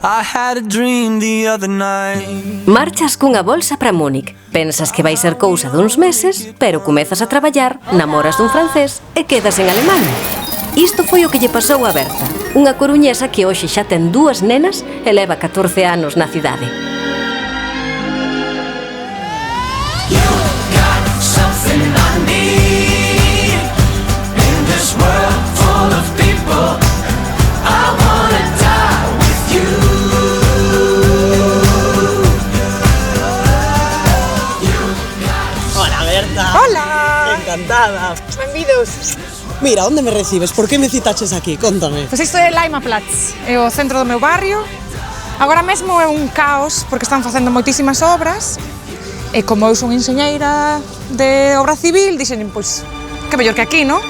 I had a dream the other night. Marchas cunha bolsa para Múnich. Pensas que vai ser cousa duns meses, pero comezas a traballar, namoras dun francés e quedas en Alemania. Isto foi o que lle pasou a Berta, unha coruñesa que hoxe xa ten 2 nenas e leva 14 anos na cidade. Hola, Berta. Hola! Encantada. Benvidos. Mira, onde me recibes? Por que me citaches aquí? Contame. Pois isto é Leimaplatz, é o centro do meu barrio. Agora mesmo é un caos porque están facendo moitísimas obras e como eu son enxeñeira de obra civil, dixen, pois, que mellor que aquí, non?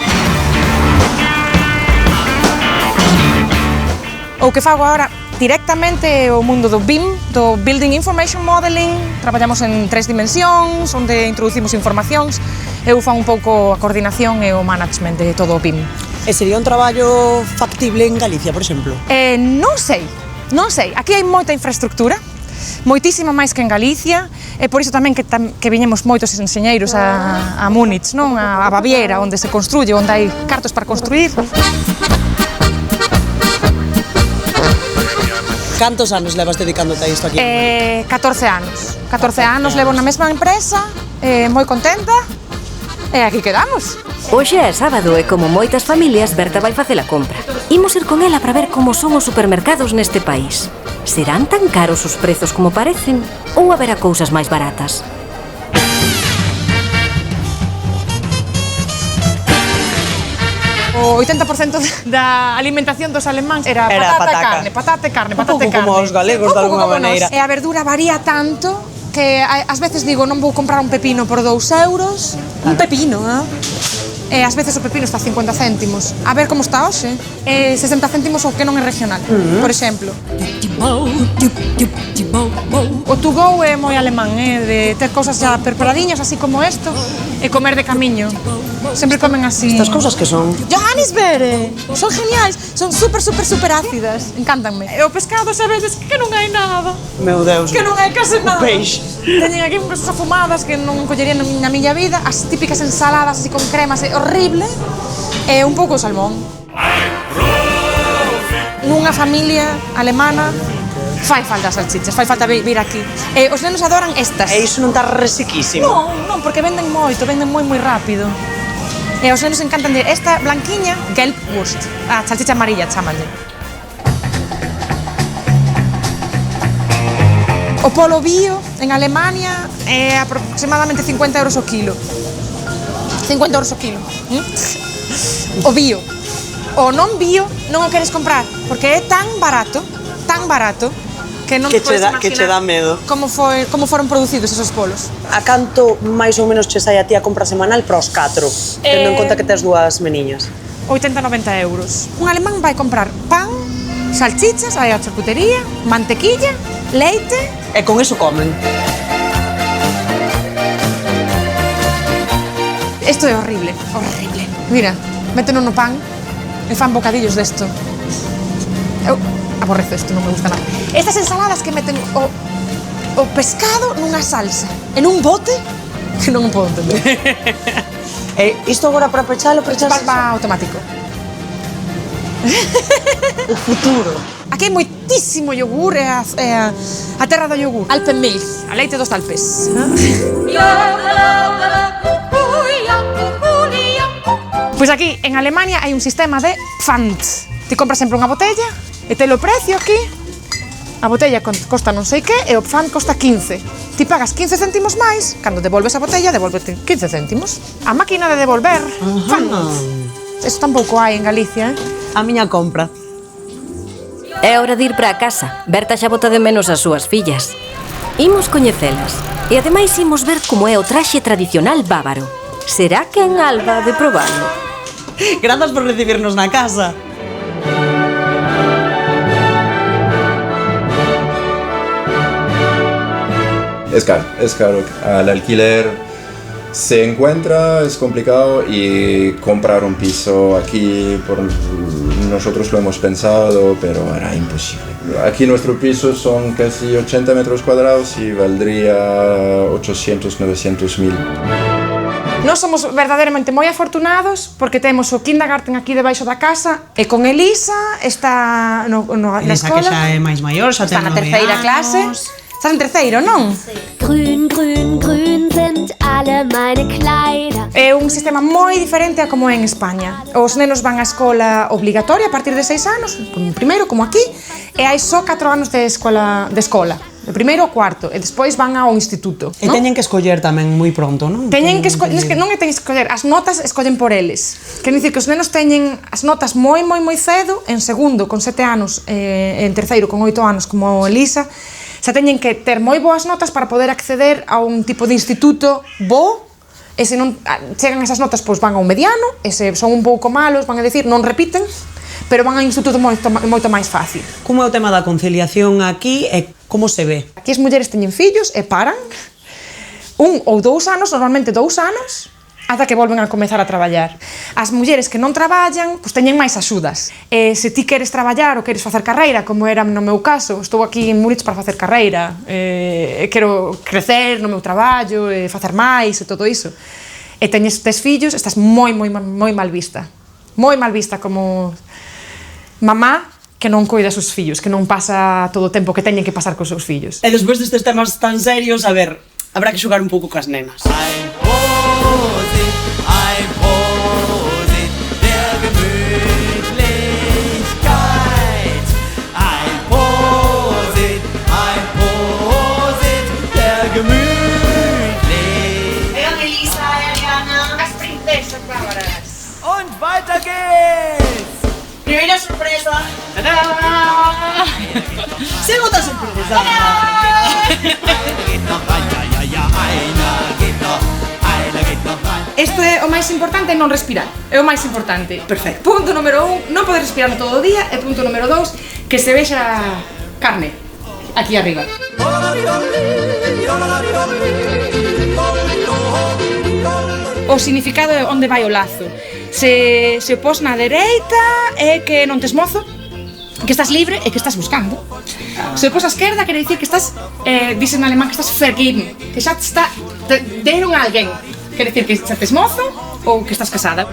O que fago agora directamente é o mundo do BIM, do Building Information Modeling. Traballamos en 3 dimensións, onde introducimos informacións. Eu fan un pouco a coordinación e o management de todo o BIM. E sería un traballo factible en Galicia, por exemplo? Non sei. Aquí hai moita infraestructura, moitísima máis que en Galicia, e por iso tamén que viñemos moitos enxeñeiros a Múnich, non? A Baviera, onde se construye, onde hai cartos para construir. Cantos anos levas dedicándote a isto aquí? 14 anos. 14 anos levo na mesma empresa, moi contenta, e aquí quedamos. Hoxe é sábado e como moitas familias, Berta vai facer a compra. Imos ir con ela para ver como son os supermercados neste país. Serán tan caros os prezos como parecen ou haberá cousas máis baratas? O 80% da alimentación dos alemáns era patata e carne. Un pouco como os galegos, de alguma maneira. E a verdura varía tanto que ás veces digo, non vou comprar un pepino por 2 euros. Un pepino, E ás veces o pepino está a 50 céntimos. A ver como está hoxe. 60 céntimos o que non é regional, por exemplo. O to go é moi alemán, de ter cousas já preparadiñas, así como isto, e comer de camiño. Sempre comen así. Estas cousas que son? Johannisbeere! Son geniais, son super ácidas. Encántanme. E o pescado, sabedes que non hai nada. Meu Deus. Que non hai case nada. O peixe. Teñen aquí unhas afumadas que non collería na miña vida, as típicas ensaladas así con cremas, é horrible, e un pouco o salmón. Nunha familia alemana fai falta as salchichas, fai falta vir aquí. E os nenos adoran estas. E iso non está resequísimo? Non, porque venden moito, venden moi rápido. E os nenos encantan de esta blanquiña, Gelbwurst, a salchicha amarilla, chamanlle. O polo bio en Alemania é aproximadamente 50 euros o kilo. 50 euros o kilo. O bio. O non bio non o queres comprar, porque é tan barato, que non podes imaginar que che dá medo. Como foron producidos esos polos. A canto máis ou menos che sai a ti a compra semanal para os 4, tendo en conta que tes 2 meniñas? 80-90 euros. Un alemán vai comprar pan, salchichas, vai á charcutería, mantequilla, leite... E con eso comen. Isto é horrible. Mira, méteno no pan e fan bocadillos desto. Eu aborrezo isto, non me gusta nada. Estas ensaladas que meten o pescado nunha salsa, en un bote, que non podo entender. E isto agora para pechalo, Va automático. O futuro. Aquí hai moitísimo yogur, é a terra do yogur. Alpenmilch, a leite dos Alpes. Pois aquí, en Alemania, hai un sistema de Pfand. Ti compras sempre unha botella e te lo precio aquí. A botella costa non sei que e o Pfand costa 15. Ti pagas 15 céntimos máis, cando devolves a botella, devolvete 15 céntimos. A máquina de devolver, Pfand. Eso tampouco hai en Galicia, A miña compra. É hora de ir para a casa. Berta xa bota de menos as súas fillas. Imos coñecelas. E ademais imos ver como é o traxe tradicional bávaro. Será que en Alba de probalo? Grazas por recibirnos na casa. Es caro. Al alquiler se encuentra, es complicado y comprar un piso aquí por nosotros lo hemos pensado, pero era imposible. Aquí nuestro piso son casi 80 metros cuadrados y valdría 800, 900 mil. Nós somos verdadeiramente moi afortunados porque temos o kindergarten aquí debaixo da casa e con Elisa está na Elisa escola. que xa é máis maior, xa Está ten na 9 terceira anos. clase. Estás en terceiro, non? Grün, grün, grün sind alle meine Kleider. É un sistema moi diferente a como é en España. Os nenos van á escola obligatoria a partir de 6 anos, como primeiro, como aquí, e hai só 4 anos de escola, de primeiro ao cuarto, e despois van ao instituto. E teñen que escoller tamén moi pronto, non? Teñen que escoller, non é teñen que escoller, as notas escollen por eles. Quer dicir que os nenos teñen as notas moi cedo, en segundo con 7 anos, en terceiro con 8 anos como Elisa, xa teñen que ter moi boas notas para poder acceder a un tipo de instituto bo, e se non chegan esas notas, pois van ao mediano, e se son un pouco malos, van a decir, non repiten, pero van ao instituto moito máis fácil. Como é o tema da conciliación aquí e como se ve? Aquí as mulleres teñen fillos e paran 1 ou 2 anos, normalmente 2 anos, ata que volven a comezar a traballar. As mulleres que non traballan, pois teñen máis axudas. E se ti queres traballar ou queres facer carreira, como era no meu caso, estou aquí en Múnich para facer carreira, quero crecer no meu traballo, facer máis e todo iso. E teñes tes fillos, estás moi mal vista. Moi mal vista como mamá que non coida os seus fillos, que non pasa todo o tempo que teñen que pasar cos seus fillos. E despois destes temas tan serios, a ver, habrá que xogar un pouco cas nenas. Vean Elisa e Ariana, as princesas bárbaras. Und weiter geht's! Primeira sorpresa. Segunda sorpresa. Isto é o máis importante, non respirar. É o máis importante. Perfecto. Punto número 1, non poder respirar todo o día. E punto número 2, que se vexa carne aquí arriba. O significado é onde vai o lazo. Se o pos na dereita é que non tes mozo, que estás libre e que estás buscando. Se o pos á esquerda quere dicir que estás, dicen en alemán que estás vergeben, que xa te deron a alguén. Quere dicir que xa tes mozo ou que estás casada.